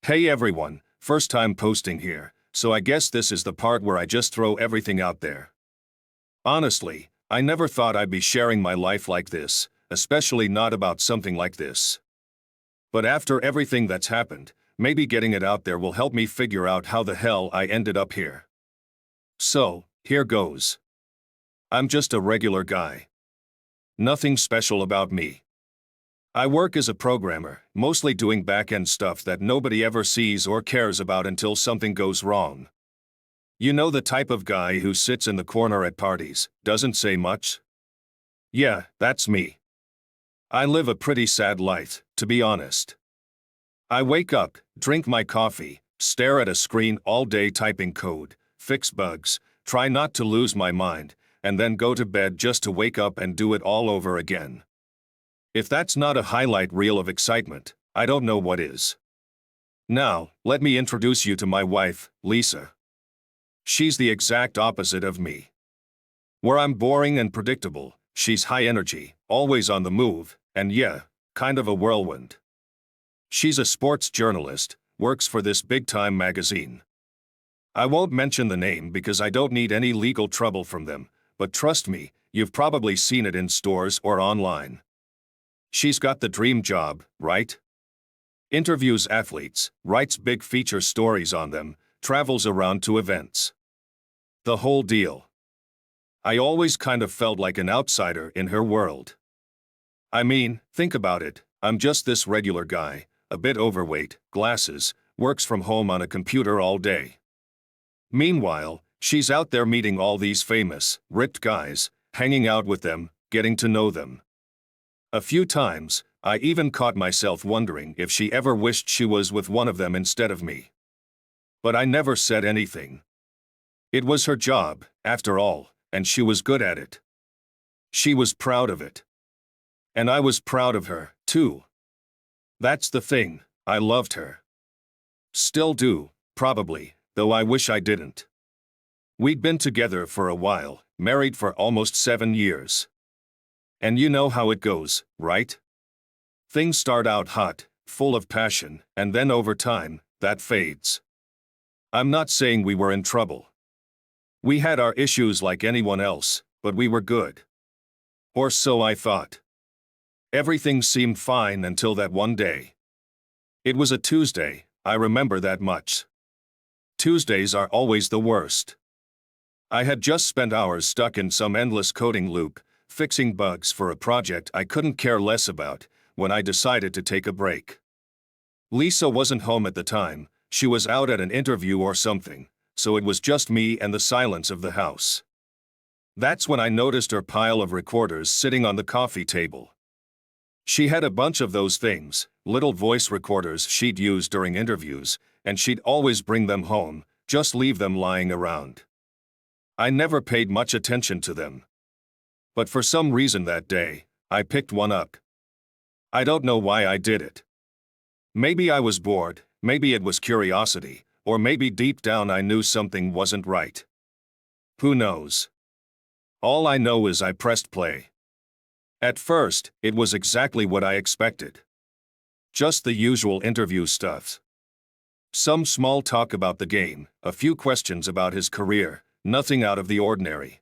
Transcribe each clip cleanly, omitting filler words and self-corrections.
Hey everyone, first time posting here, so I guess this is the part where I just throw everything out there. Honestly, I never thought I'd be sharing my life like this, especially not about something like this. But after everything that's happened, maybe getting it out there will help me figure out how the hell I ended up here. So, here goes. I'm just a regular guy. Nothing special about me. I work as a programmer, mostly doing back-end stuff that nobody ever sees or cares about until something goes wrong. You know, the type of guy who sits in the corner at parties, doesn't say much? Yeah, that's me. I live a pretty sad life, to be honest. I wake up, drink my coffee, stare at a screen all day typing code, fix bugs, try not to lose my mind, and then go to bed just to wake up and do it all over again. If that's not a highlight reel of excitement, I don't know what is. Now, let me introduce you to my wife, Lisa. She's the exact opposite of me. Where I'm boring and predictable, she's high energy, always on the move, and yeah, kind of a whirlwind. She's a sports journalist, works for this big-time magazine. I won't mention the name because I don't need any legal trouble from them, but trust me, you've probably seen it in stores or online. She's got the dream job, right? Interviews athletes, writes big feature stories on them, travels around to events. The whole deal. I always kind of felt like an outsider in her world. I mean, think about it, I'm just this regular guy, a bit overweight, glasses, works from home on a computer all day. Meanwhile, she's out there meeting all these famous, ripped guys, hanging out with them, getting to know them. A few times, I even caught myself wondering if she ever wished she was with one of them instead of me. But I never said anything. It was her job, after all, and she was good at it. She was proud of it. And I was proud of her, too. That's the thing, I loved her. Still do, probably, though I wish I didn't. We'd been together for a while, married for almost 7 years. And you know how it goes, right? Things start out hot, full of passion, and then over time, that fades. I'm not saying we were in trouble. We had our issues like anyone else, but we were good. Or so I thought. Everything seemed fine until that one day. It was a Tuesday, I remember that much. Tuesdays are always the worst. I had just spent hours stuck in some endless coding loop, fixing bugs for a project I couldn't care less about, when I decided to take a break. Lisa wasn't home at the time, she was out at an interview or something, so it was just me and the silence of the house. That's when I noticed her pile of recorders sitting on the coffee table. She had a bunch of those things, little voice recorders she'd use during interviews, and she'd always bring them home, just leave them lying around. I never paid much attention to them. But for some reason that day, I picked one up. I don't know why I did it. Maybe I was bored, maybe it was curiosity, or maybe deep down I knew something wasn't right. Who knows? All I know is I pressed play. At first, it was exactly what I expected. Just the usual interview stuff. Some small talk about the game, a few questions about his career, nothing out of the ordinary.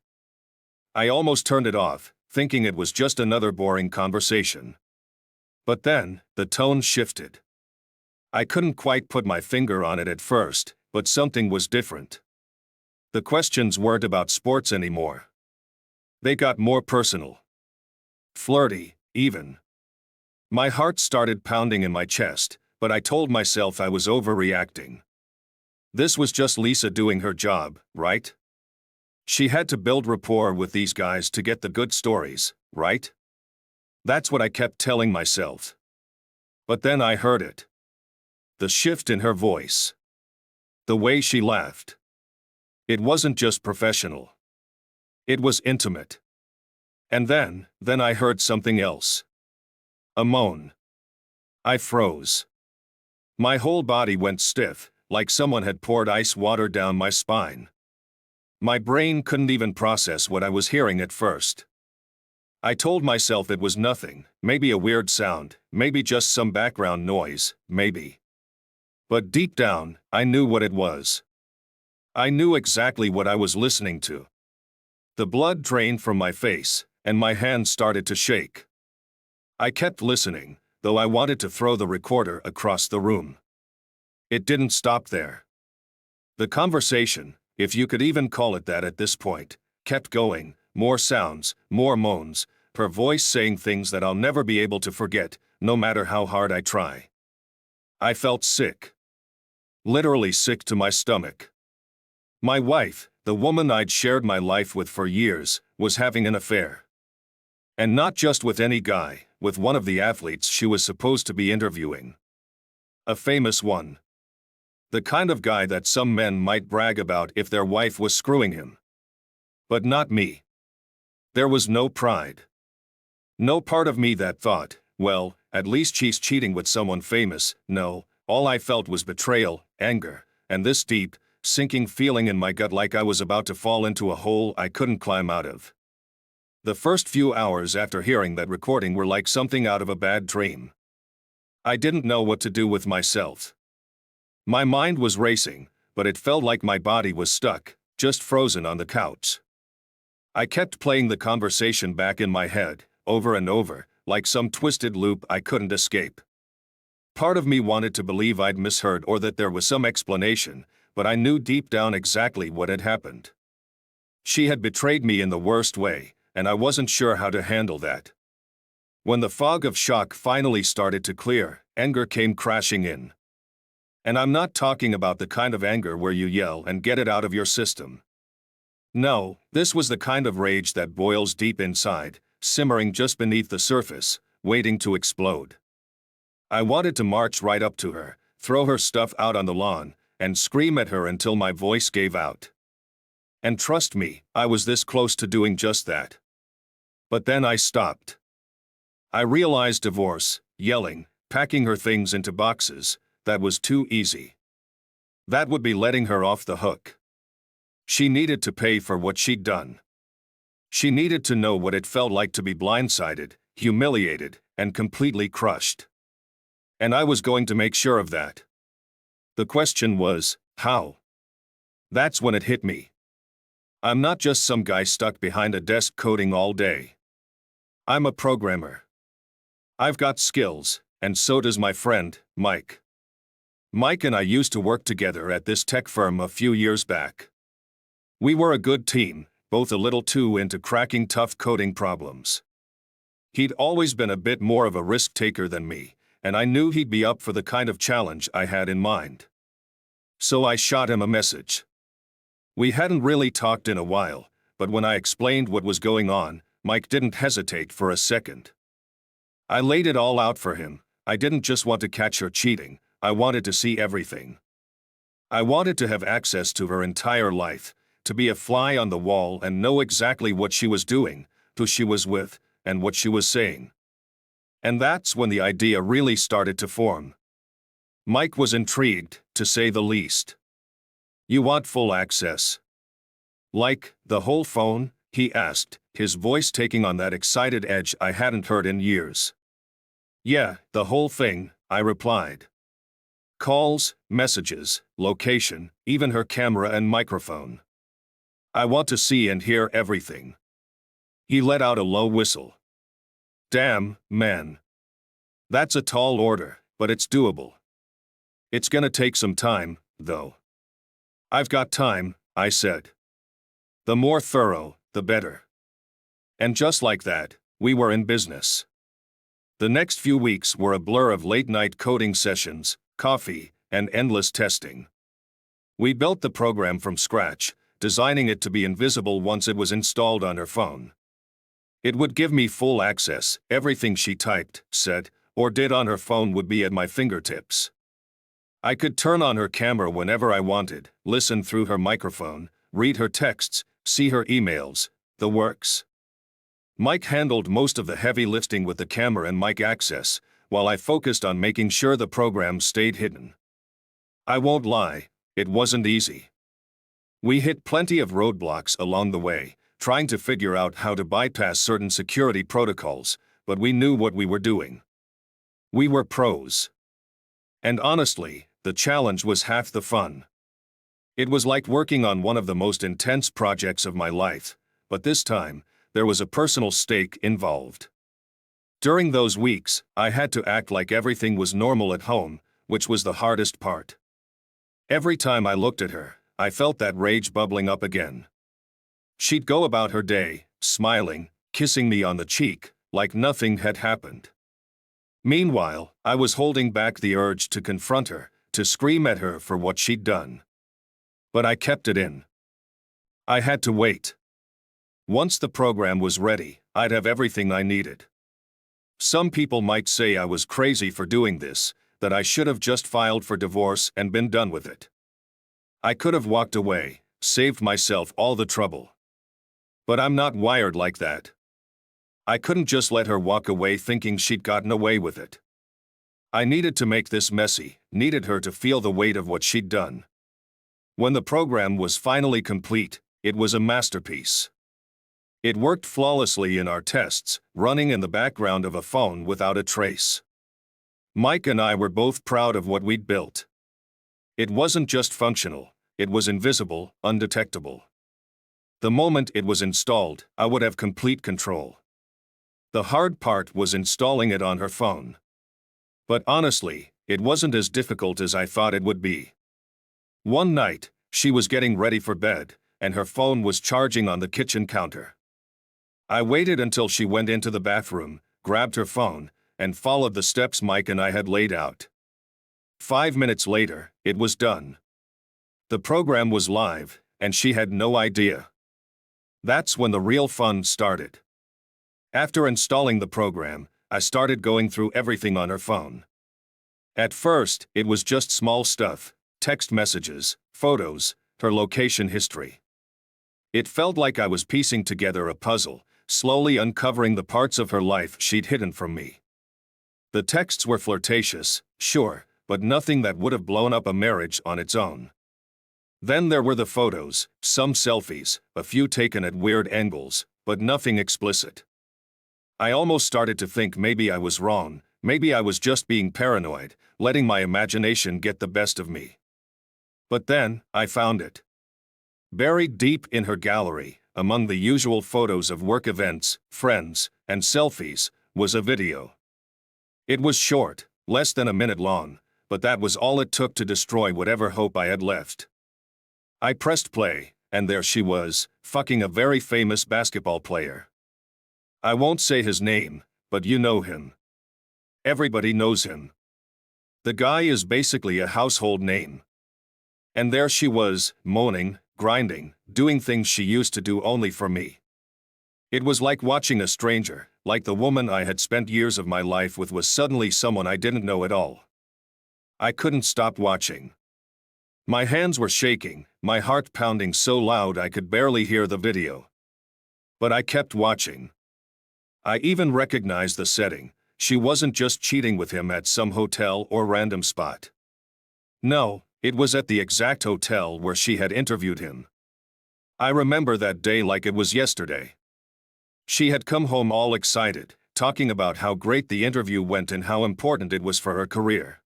I almost turned it off, thinking it was just another boring conversation. But then, the tone shifted. I couldn't quite put my finger on it at first, but something was different. The questions weren't about sports anymore. They got more personal. Flirty, even. My heart started pounding in my chest, but I told myself I was overreacting. This was just Lisa doing her job, right? She had to build rapport with these guys to get the good stories, right? That's what I kept telling myself. But then I heard it. The shift in her voice. The way she laughed. It wasn't just professional. It was intimate. And then I heard something else. A moan. I froze. My whole body went stiff, like someone had poured ice water down my spine. My brain couldn't even process what I was hearing at first. I told myself it was nothing, maybe a weird sound, maybe just some background noise, maybe. But deep down, I knew what it was. I knew exactly what I was listening to. The blood drained from my face, and my hands started to shake. I kept listening, though I wanted to throw the recorder across the room. It didn't stop there. The conversation, if you could even call it that at this point, kept going, more sounds, more moans, her voice saying things that I'll never be able to forget, no matter how hard I try. I felt sick. Literally sick to my stomach. My wife, the woman I'd shared my life with for years, was having an affair. And not just with any guy, with one of the athletes she was supposed to be interviewing. A famous one. The kind of guy that some men might brag about if their wife was screwing him. But not me. There was no pride. No part of me that thought, well, at least she's cheating with someone famous. No, all I felt was betrayal, anger, and this deep, sinking feeling in my gut like I was about to fall into a hole I couldn't climb out of. The first few hours after hearing that recording were like something out of a bad dream. I didn't know what to do with myself. My mind was racing, but it felt like my body was stuck, just frozen on the couch. I kept playing the conversation back in my head, over and over, like some twisted loop I couldn't escape. Part of me wanted to believe I'd misheard or that there was some explanation, but I knew deep down exactly what had happened. She had betrayed me in the worst way, and I wasn't sure how to handle that. When the fog of shock finally started to clear, anger came crashing in. And I'm not talking about the kind of anger where you yell and get it out of your system. No, this was the kind of rage that boils deep inside, simmering just beneath the surface, waiting to explode. I wanted to march right up to her, throw her stuff out on the lawn, and scream at her until my voice gave out. And trust me, I was this close to doing just that. But then I stopped. I realized divorce, yelling, packing her things into boxes, that was too easy. That would be letting her off the hook. She needed to pay for what she'd done. She needed to know what it felt like to be blindsided, humiliated, and completely crushed. And I was going to make sure of that. The question was, how? That's when it hit me. I'm not just some guy stuck behind a desk coding all day. I'm a programmer. I've got skills, and so does my friend, Mike. Mike and I used to work together at this tech firm a few years back. We were a good team, both a little too into cracking tough coding problems. He'd always been a bit more of a risk taker than me, and I knew he'd be up for the kind of challenge I had in mind. So I shot him a message. We hadn't really talked in a while, but when I explained what was going on, Mike didn't hesitate for a second. I laid it all out for him. I didn't just want to catch her cheating, I wanted to see everything. I wanted to have access to her entire life, to be a fly on the wall and know exactly what she was doing, who she was with, and what she was saying. And that's when the idea really started to form. Mike was intrigued, to say the least. "You want full access?" "Like, the whole phone?" he asked, his voice taking on that excited edge I hadn't heard in years. "Yeah, the whole thing," I replied. "Calls, messages, location, even her camera and microphone. I want to see and hear everything." He let out a low whistle. "Damn, man. That's a tall order, but it's doable. It's gonna take some time, though." "I've got time," I said. "The more thorough, the better." And just like that, we were in business. The next few weeks were a blur of late-night coding sessions, coffee, and endless testing. We built the program from scratch, designing it to be invisible once it was installed on her phone. It would give me full access, everything she typed, said, or did on her phone would be at my fingertips. I could turn on her camera whenever I wanted, listen through her microphone, read her texts, see her emails, the works. Mike handled most of the heavy lifting with the camera and mic access, while I focused on making sure the program stayed hidden. I won't lie, it wasn't easy. We hit plenty of roadblocks along the way, trying to figure out how to bypass certain security protocols, but we knew what we were doing. We were pros. And honestly, the challenge was half the fun. It was like working on one of the most intense projects of my life, but this time, there was a personal stake involved. During those weeks, I had to act like everything was normal at home, which was the hardest part. Every time I looked at her, I felt that rage bubbling up again. She'd go about her day, smiling, kissing me on the cheek, like nothing had happened. Meanwhile, I was holding back the urge to confront her, to scream at her for what she'd done. But I kept it in. I had to wait. Once the program was ready, I'd have everything I needed. Some people might say I was crazy for doing this, that I should have just filed for divorce and been done with it. I could have walked away, saved myself all the trouble. But I'm not wired like that. I couldn't just let her walk away thinking she'd gotten away with it. I needed to make this messy, needed her to feel the weight of what she'd done. When the program was finally complete, it was a masterpiece. It worked flawlessly in our tests, running in the background of a phone without a trace. Mike and I were both proud of what we'd built. It wasn't just functional, it was invisible, undetectable. The moment it was installed, I would have complete control. The hard part was installing it on her phone. But honestly, it wasn't as difficult as I thought it would be. One night, she was getting ready for bed, and her phone was charging on the kitchen counter. I waited until she went into the bathroom, grabbed her phone, and followed the steps Mike and I had laid out. 5 minutes later, it was done. The program was live, and she had no idea. That's when the real fun started. After installing the program, I started going through everything on her phone. At first, it was just small stuff, text messages, photos, her location history. It felt like I was piecing together a puzzle, slowly uncovering the parts of her life she'd hidden from me. The texts were flirtatious, sure, but nothing that would have blown up a marriage on its own. Then there were the photos, some selfies, a few taken at weird angles, but nothing explicit. I almost started to think maybe I was wrong, maybe I was just being paranoid, letting my imagination get the best of me. But then, I found it. Buried deep in her gallery, among the usual photos of work events, friends, and selfies, was a video. It was short, less than a minute long, but that was all it took to destroy whatever hope I had left. I pressed play, and there she was, fucking a very famous basketball player. I won't say his name, but you know him. Everybody knows him. The guy is basically a household name. And there she was, moaning, grinding, doing things she used to do only for me. It was like watching a stranger, like the woman I had spent years of my life with was suddenly someone I didn't know at all. I couldn't stop watching. My hands were shaking, my heart pounding so loud I could barely hear the video. But I kept watching. I even recognized the setting. She wasn't just cheating with him at some hotel or random spot. No, it was at the exact hotel where she had interviewed him. I remember that day like it was yesterday. She had come home all excited, talking about how great the interview went and how important it was for her career.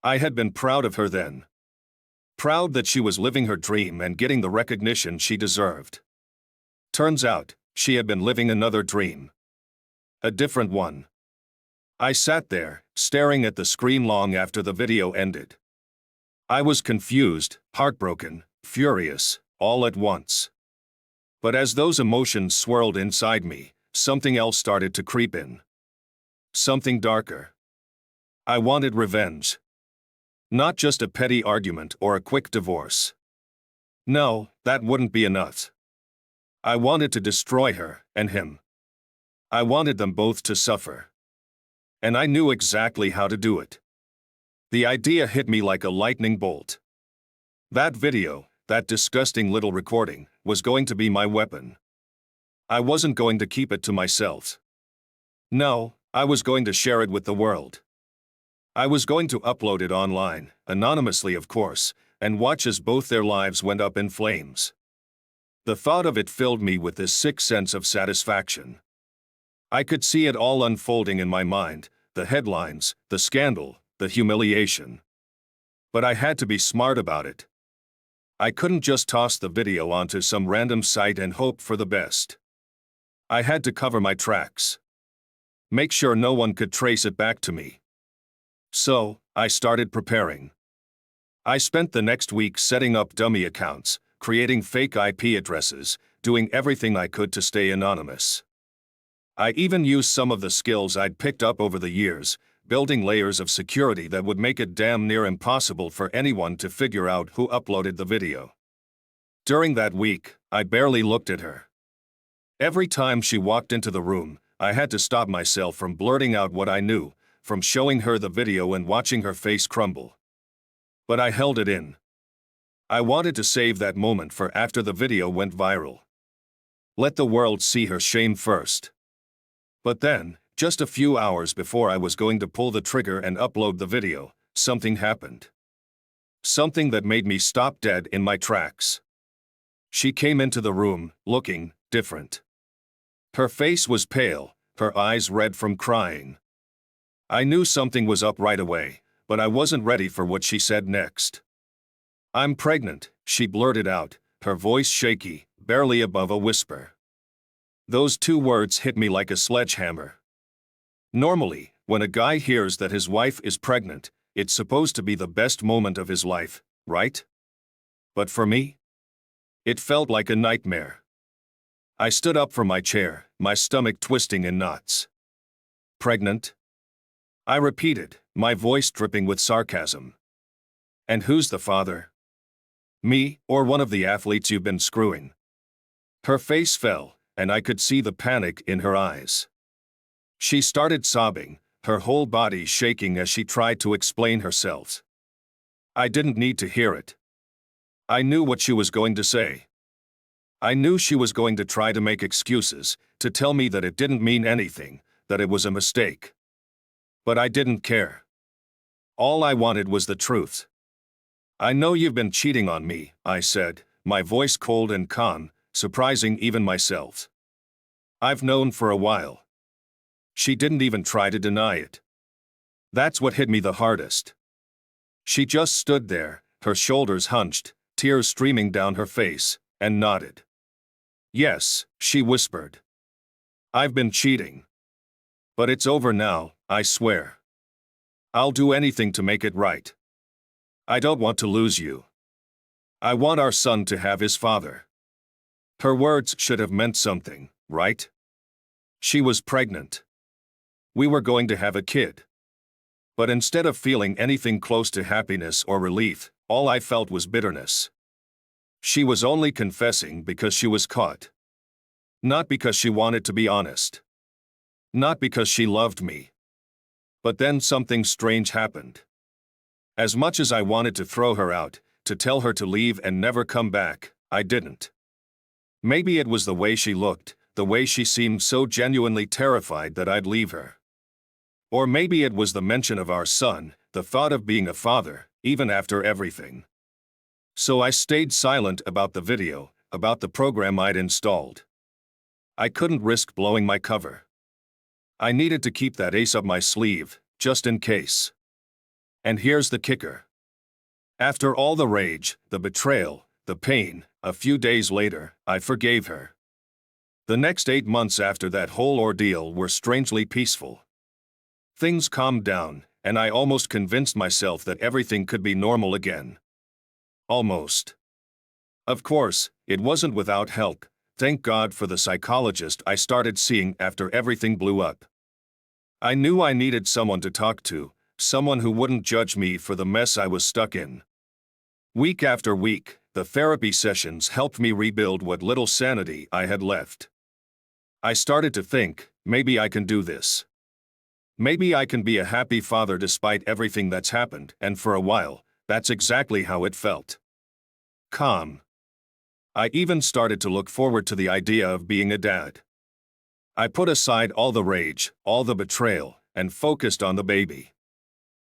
I had been proud of her then. Proud that she was living her dream and getting the recognition she deserved. Turns out, she had been living another dream. A different one. I sat there, staring at the screen long after the video ended. I was confused, heartbroken, furious, all at once. But as those emotions swirled inside me, something else started to creep in. Something darker. I wanted revenge. Not just a petty argument or a quick divorce. No, that wouldn't be enough. I wanted to destroy her and him. I wanted them both to suffer. And I knew exactly how to do it. The idea hit me like a lightning bolt. That video, that disgusting little recording, was going to be my weapon. I wasn't going to keep it to myself. No, I was going to share it with the world. I was going to upload it online, anonymously of course, and watch as both their lives went up in flames. The thought of it filled me with this sick sense of satisfaction. I could see it all unfolding in my mind, the headlines, the scandal, the humiliation. But I had to be smart about it. I couldn't just toss the video onto some random site and hope for the best. I had to cover my tracks. Make sure no one could trace it back to me. So, I started preparing. I spent the next week setting up dummy accounts, creating fake IP addresses, doing everything I could to stay anonymous. I even used some of the skills I'd picked up over the years, building layers of security that would make it damn near impossible for anyone to figure out who uploaded the video. During that week, I barely looked at her. Every time she walked into the room, I had to stop myself from blurting out what I knew, from showing her the video and watching her face crumble. But I held it in. I wanted to save that moment for after the video went viral. Let the world see her shame first. But then, just a few hours before I was going to pull the trigger and upload the video, something happened. Something that made me stop dead in my tracks. She came into the room, looking different. Her face was pale, her eyes red from crying. I knew something was up right away, but I wasn't ready for what she said next. "I'm pregnant," she blurted out, her voice shaky, barely above a whisper. Those two words hit me like a sledgehammer. Normally, when a guy hears that his wife is pregnant, it's supposed to be the best moment of his life, right? But for me, it felt like a nightmare. I stood up from my chair, my stomach twisting in knots. "Pregnant?" I repeated, my voice dripping with sarcasm. "And who's the father? Me, or one of the athletes you've been screwing?" Her face fell, and I could see the panic in her eyes. She started sobbing, her whole body shaking as she tried to explain herself. I didn't need to hear it. I knew what she was going to say. I knew she was going to try to make excuses, to tell me that it didn't mean anything, that it was a mistake. But I didn't care. All I wanted was the truth. "I know you've been cheating on me," I said, my voice cold and calm, surprising even myself. "I've known for a while." She didn't even try to deny it. That's what hit me the hardest. She just stood there, her shoulders hunched, tears streaming down her face, and nodded. "Yes," she whispered. "I've been cheating. But it's over now, I swear. I'll do anything to make it right. I don't want to lose you. I want our son to have his father." Her words should have meant something, right? She was pregnant. We were going to have a kid. But instead of feeling anything close to happiness or relief, all I felt was bitterness. She was only confessing because she was caught. Not because she wanted to be honest. Not because she loved me. But then something strange happened. As much as I wanted to throw her out, to tell her to leave and never come back, I didn't. Maybe it was the way she looked, the way she seemed so genuinely terrified that I'd leave her. Or maybe it was the mention of our son, the thought of being a father, even after everything. So I stayed silent about the video, about the program I'd installed. I couldn't risk blowing my cover. I needed to keep that ace up my sleeve, just in case. And here's the kicker. After all the rage, the betrayal, the pain, a few days later, I forgave her. The next 8 months after that whole ordeal were strangely peaceful. Things calmed down, and I almost convinced myself that everything could be normal again. Almost. Of course, it wasn't without help. Thank God for the psychologist I started seeing after everything blew up. I knew I needed someone to talk to, someone who wouldn't judge me for the mess I was stuck in. Week after week, the therapy sessions helped me rebuild what little sanity I had left. I started to think, maybe I can do this. Maybe I can be a happy father despite everything that's happened, and for a while, that's exactly how it felt. Calm. I even started to look forward to the idea of being a dad. I put aside all the rage, all the betrayal, and focused on the baby.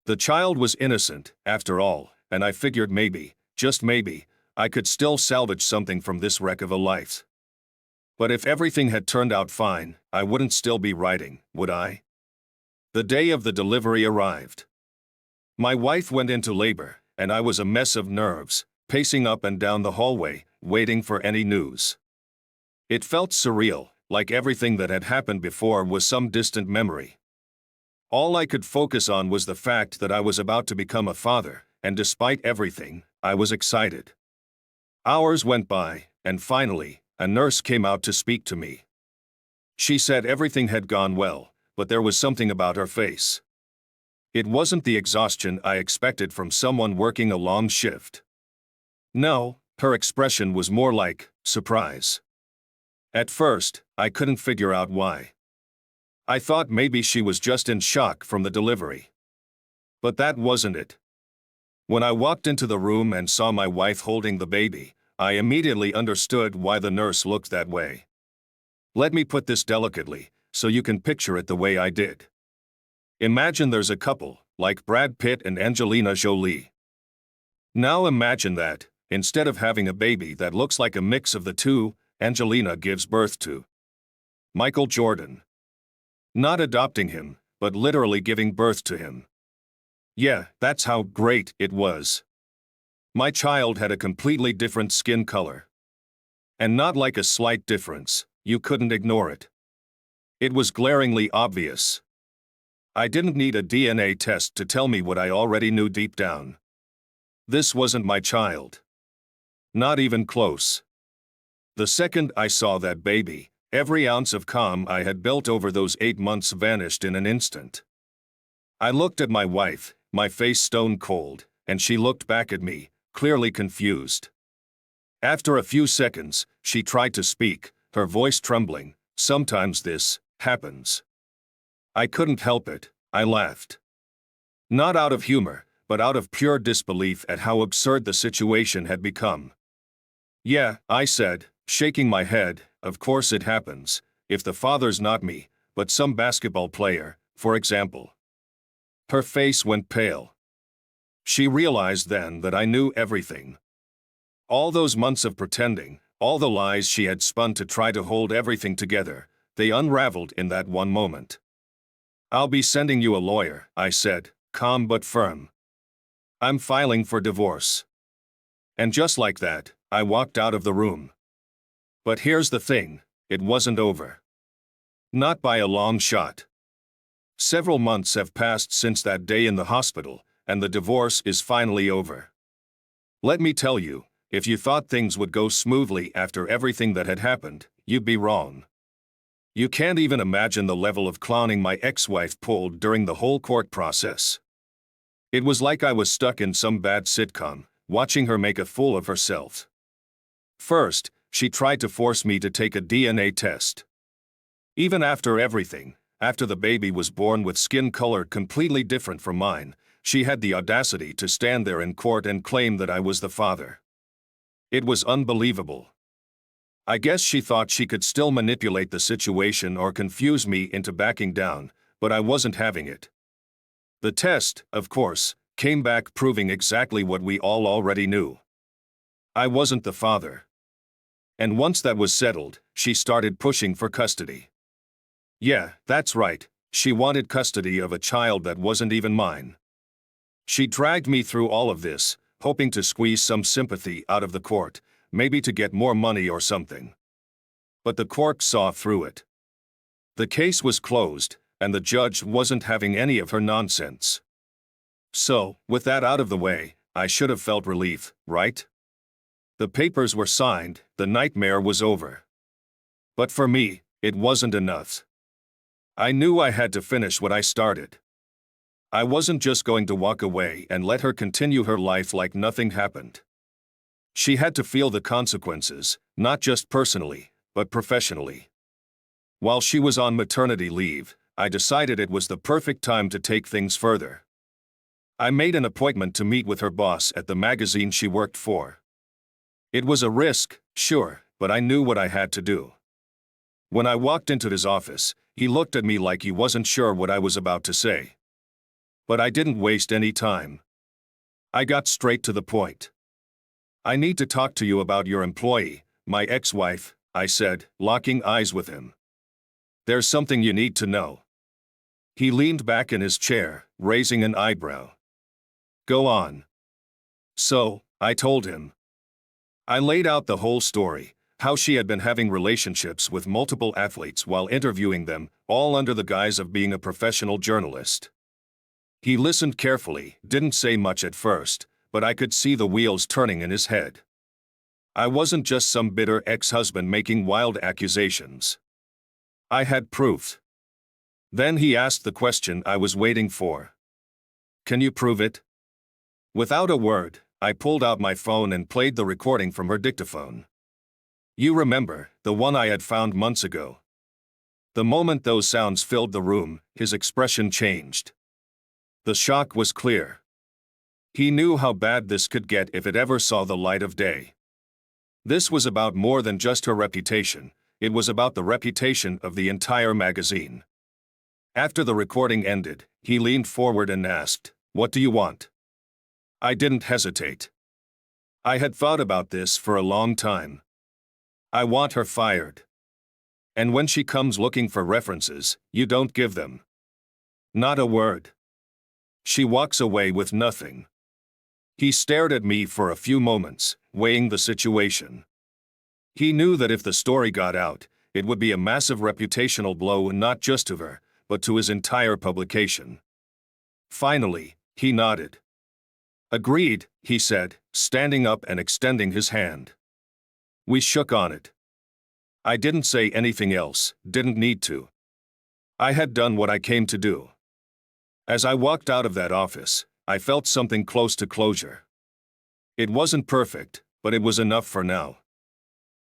The child was innocent, after all, and I figured maybe, just maybe, I could still salvage something from this wreck of a life. But if everything had turned out fine, I wouldn't still be writing, would I? The day of the delivery arrived. My wife went into labor, and I was a mess of nerves, pacing up and down the hallway, waiting for any news. It felt surreal, like everything that had happened before was some distant memory. All I could focus on was the fact that I was about to become a father, and despite everything, I was excited. Hours went by, and finally, a nurse came out to speak to me. She said everything had gone well, but there was something about her face. It wasn't the exhaustion I expected from someone working a long shift. No, her expression was more like surprise. At first, I couldn't figure out why. I thought maybe she was just in shock from the delivery. But that wasn't it. When I walked into the room and saw my wife holding the baby, I immediately understood why the nurse looked that way. Let me put this delicately, so you can picture it the way I did. Imagine there's a couple, like Brad Pitt and Angelina Jolie. Now imagine that, instead of having a baby that looks like a mix of the two, Angelina gives birth to Michael Jordan. Not adopting him, but literally giving birth to him. Yeah, that's how great it was. My child had a completely different skin color. And not like a slight difference, you couldn't ignore it. It was glaringly obvious. I didn't need a DNA test to tell me what I already knew deep down. This wasn't my child. Not even close. The second I saw that baby, every ounce of calm I had built over those 8 months vanished in an instant. I looked at my wife, my face stone cold, and she looked back at me, clearly confused. After a few seconds, she tried to speak, her voice trembling. Sometimes this happens. I couldn't help it, I laughed. Not out of humor, but out of pure disbelief at how absurd the situation had become. Yeah, I said, shaking my head, of course it happens, if the father's not me, but some basketball player, for example. Her face went pale. She realized then that I knew everything. All those months of pretending, all the lies she had spun to try to hold everything together, they unraveled in that one moment. I'll be sending you a lawyer, I said, calm but firm. I'm filing for divorce. And just like that, I walked out of the room. But here's the thing, it wasn't over. Not by a long shot. Several months have passed since that day in the hospital, and the divorce is finally over. Let me tell you, if you thought things would go smoothly after everything that had happened, you'd be wrong. You can't even imagine the level of clowning my ex-wife pulled during the whole court process. It was like I was stuck in some bad sitcom, watching her make a fool of herself. First, she tried to force me to take a DNA test. Even after everything, after the baby was born with skin color completely different from mine, she had the audacity to stand there in court and claim that I was the father. It was unbelievable. I guess she thought she could still manipulate the situation or confuse me into backing down, but I wasn't having it. The test, of course, came back proving exactly what we all already knew. I wasn't the father. And once that was settled, she started pushing for custody. Yeah, that's right, she wanted custody of a child that wasn't even mine. She dragged me through all of this, hoping to squeeze some sympathy out of the court, maybe to get more money or something. But the court saw through it. The case was closed, and the judge wasn't having any of her nonsense. So, with that out of the way, I should have felt relief, right? The papers were signed, the nightmare was over. But for me, it wasn't enough. I knew I had to finish what I started. I wasn't just going to walk away and let her continue her life like nothing happened. She had to feel the consequences, not just personally, but professionally. While she was on maternity leave, I decided it was the perfect time to take things further. I made an appointment to meet with her boss at the magazine she worked for. It was a risk, sure, but I knew what I had to do. When I walked into his office, he looked at me like he wasn't sure what I was about to say. But I didn't waste any time. I got straight to the point. I need to talk to you about your employee, my ex-wife, I said, locking eyes with him. There's something you need to know. He leaned back in his chair, raising an eyebrow. Go on. So, I told him. I laid out the whole story, how she had been having relationships with multiple athletes while interviewing them, all under the guise of being a professional journalist. He listened carefully, didn't say much at first, but I could see the wheels turning in his head. I wasn't just some bitter ex-husband making wild accusations. I had proof. Then he asked the question I was waiting for. Can you prove it? Without a word, I pulled out my phone and played the recording from her dictaphone. You remember, the one I had found months ago. The moment those sounds filled the room, his expression changed. The shock was clear. He knew how bad this could get if it ever saw the light of day. This was about more than just her reputation, it was about the reputation of the entire magazine. After the recording ended, he leaned forward and asked, "What do you want?" I didn't hesitate. I had thought about this for a long time. I want her fired. And when she comes looking for references, you don't give them. Not a word. She walks away with nothing. He stared at me for a few moments, weighing the situation. He knew that if the story got out, it would be a massive reputational blow not just to her, but to his entire publication. Finally, he nodded. Agreed, he said, standing up and extending his hand. We shook on it. I didn't say anything else, didn't need to. I had done what I came to do. As I walked out of that office, I felt something close to closure. It wasn't perfect, but it was enough for now.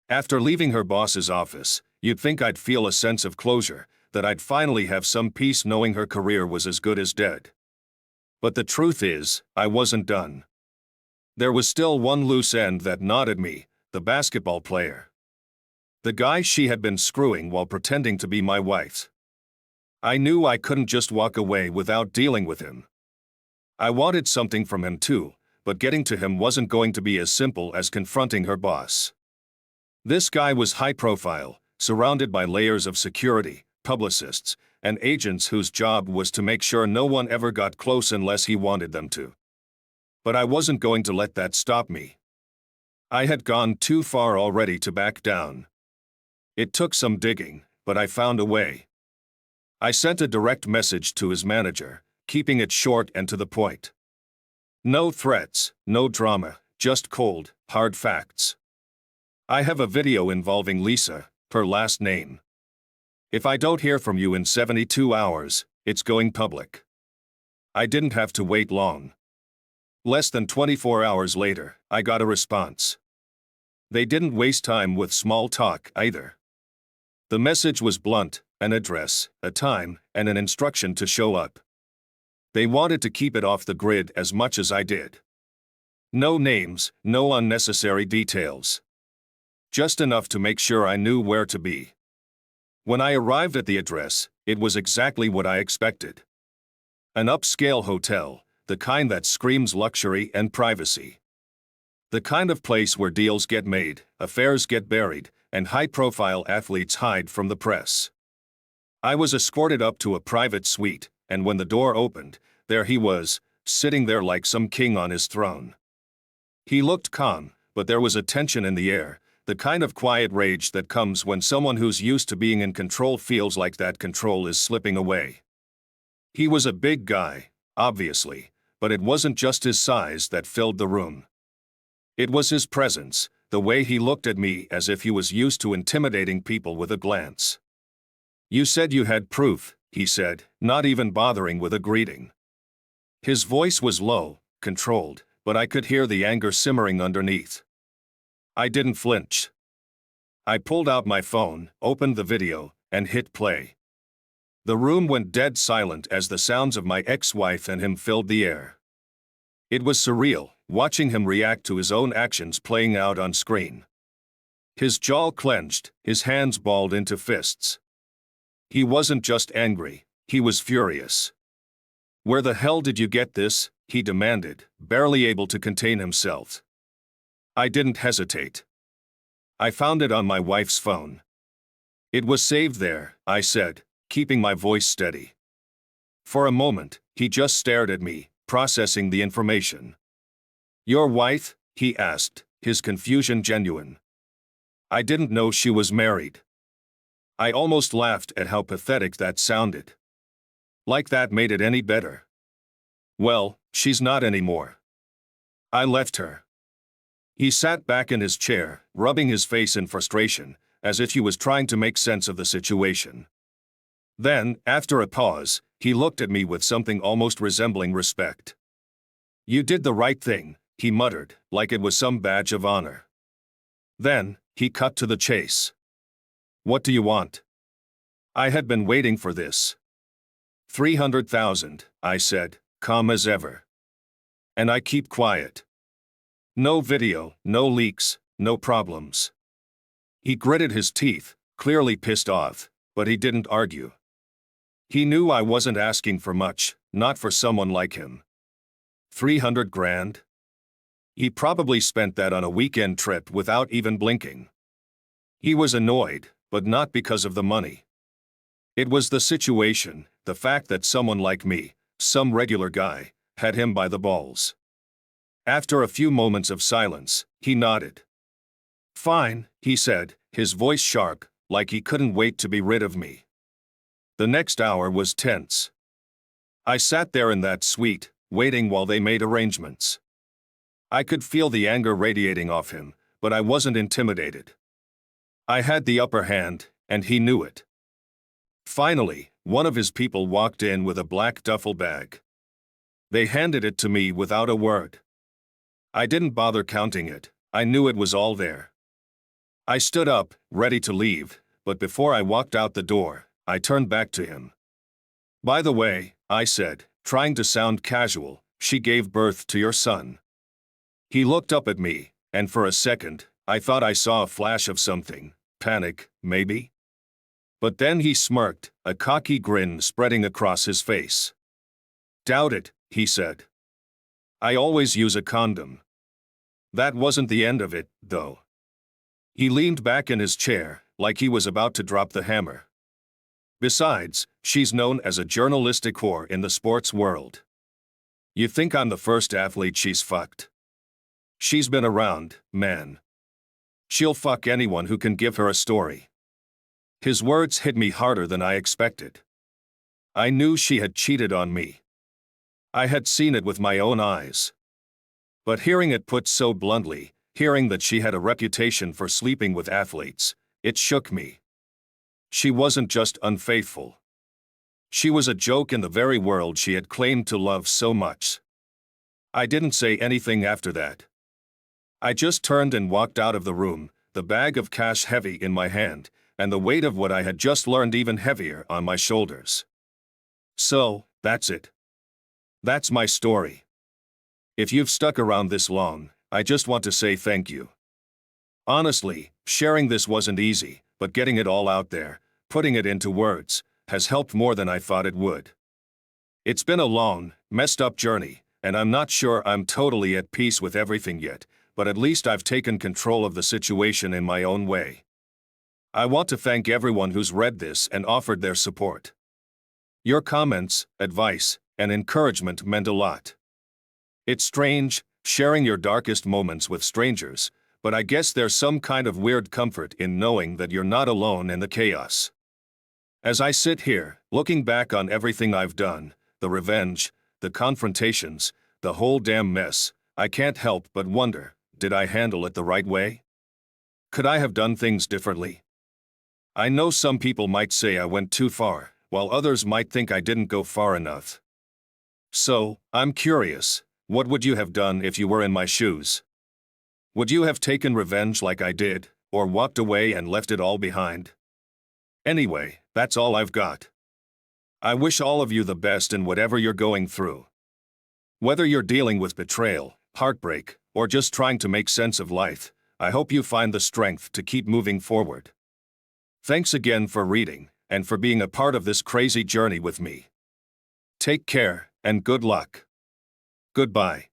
After leaving her boss's office, you'd think I'd feel a sense of closure, that I'd finally have some peace knowing her career was as good as dead. But the truth is, I wasn't done. There was still one loose end that gnawed at me, the basketball player. The guy she had been screwing while pretending to be my wife. I knew I couldn't just walk away without dealing with him. I wanted something from him too, but getting to him wasn't going to be as simple as confronting her boss. This guy was high profile, surrounded by layers of security, publicists, and agents whose job was to make sure no one ever got close unless he wanted them to. But I wasn't going to let that stop me. I had gone too far already to back down. It took some digging, but I found a way. I sent a direct message to his manager, keeping it short and to the point. No threats, no drama, just cold, hard facts. I have a video involving Lisa, her last name. If I don't hear from you in 72 hours, it's going public. I didn't have to wait long. Less than 24 hours later, I got a response. They didn't waste time with small talk either. The message was blunt, an address, a time, and an instruction to show up. They wanted to keep it off the grid as much as I did. No names, no unnecessary details. Just enough to make sure I knew where to be. When I arrived at the address, it was exactly what I expected. An upscale hotel, the kind that screams luxury and privacy. The kind of place where deals get made, affairs get buried, and high-profile athletes hide from the press. I was escorted up to a private suite, and when the door opened, there he was, sitting there like some king on his throne. He looked calm, but there was a tension in the air, the kind of quiet rage that comes when someone who's used to being in control feels like that control is slipping away. He was a big guy, obviously, but it wasn't just his size that filled the room. It was his presence, the way he looked at me as if he was used to intimidating people with a glance. You said you had proof, he said, not even bothering with a greeting. His voice was low, controlled, but I could hear the anger simmering underneath. I didn't flinch. I pulled out my phone, opened the video, and hit play. The room went dead silent as the sounds of my ex-wife and him filled the air. It was surreal, watching him react to his own actions playing out on screen. His jaw clenched, his hands balled into fists. He wasn't just angry, he was furious. Where the hell did you get this? He demanded, barely able to contain himself. I didn't hesitate. I found it on my wife's phone. It was saved there, I said, keeping my voice steady. For a moment, he just stared at me, processing the information. Your wife? He asked, his confusion genuine. I didn't know she was married. I almost laughed at how pathetic that sounded. Like that made it any better. Well, she's not anymore. I left her. He sat back in his chair, rubbing his face in frustration, as if he was trying to make sense of the situation. Then, after a pause, he looked at me with something almost resembling respect. You did the right thing, he muttered, like it was some badge of honor. Then, he cut to the chase. What do you want? I had been waiting for this. 300,000, I said, calm as ever. And I keep quiet. No video, no leaks, no problems. He gritted his teeth, clearly pissed off, but he didn't argue. He knew I wasn't asking for much, not for someone like him. 300 grand? He probably spent that on a weekend trip without even blinking. He was annoyed, but not because of the money. It was the situation, the fact that someone like me, some regular guy, had him by the balls. After a few moments of silence, he nodded. Fine, he said, his voice sharp, like he couldn't wait to be rid of me. The next hour was tense. I sat there in that suite, waiting while they made arrangements. I could feel the anger radiating off him, but I wasn't intimidated. I had the upper hand, and he knew it. Finally, one of his people walked in with a black duffel bag. They handed it to me without a word. I didn't bother counting it, I knew it was all there. I stood up, ready to leave, but before I walked out the door, I turned back to him. By the way, I said, trying to sound casual, she gave birth to your son. He looked up at me, and for a second, I thought I saw a flash of something, panic, maybe? But then he smirked, a cocky grin spreading across his face. Doubt it, he said. I always use a condom. That wasn't the end of it, though. He leaned back in his chair, like he was about to drop the hammer. Besides, she's known as a journalistic whore in the sports world. You think I'm the first athlete she's fucked? She's been around, man. She'll fuck anyone who can give her a story. His words hit me harder than I expected. I knew she had cheated on me. I had seen it with my own eyes. But hearing it put so bluntly, hearing that she had a reputation for sleeping with athletes, it shook me. She wasn't just unfaithful. She was a joke in the very world she had claimed to love so much. I didn't say anything after that. I just turned and walked out of the room, the bag of cash heavy in my hand, and the weight of what I had just learned even heavier on my shoulders. So, that's it. That's my story. If you've stuck around this long, I just want to say thank you. Honestly, sharing this wasn't easy, but getting it all out there, putting it into words, has helped more than I thought it would. It's been a long, messed up journey, and I'm not sure I'm totally at peace with everything yet, but at least I've taken control of the situation in my own way. I want to thank everyone who's read this and offered their support. Your comments, advice, and encouragement meant a lot. It's strange, sharing your darkest moments with strangers, but I guess there's some kind of weird comfort in knowing that you're not alone in the chaos. As I sit here, looking back on everything I've done, the revenge, the confrontations, the whole damn mess, I can't help but wonder, did I handle it the right way? Could I have done things differently? I know some people might say I went too far, while others might think I didn't go far enough. So, I'm curious, what would you have done if you were in my shoes? Would you have taken revenge like I did, or walked away and left it all behind? Anyway, that's all I've got. I wish all of you the best in whatever you're going through. Whether you're dealing with betrayal, heartbreak, or just trying to make sense of life, I hope you find the strength to keep moving forward. Thanks again for reading, and for being a part of this crazy journey with me. Take care, and good luck. Goodbye.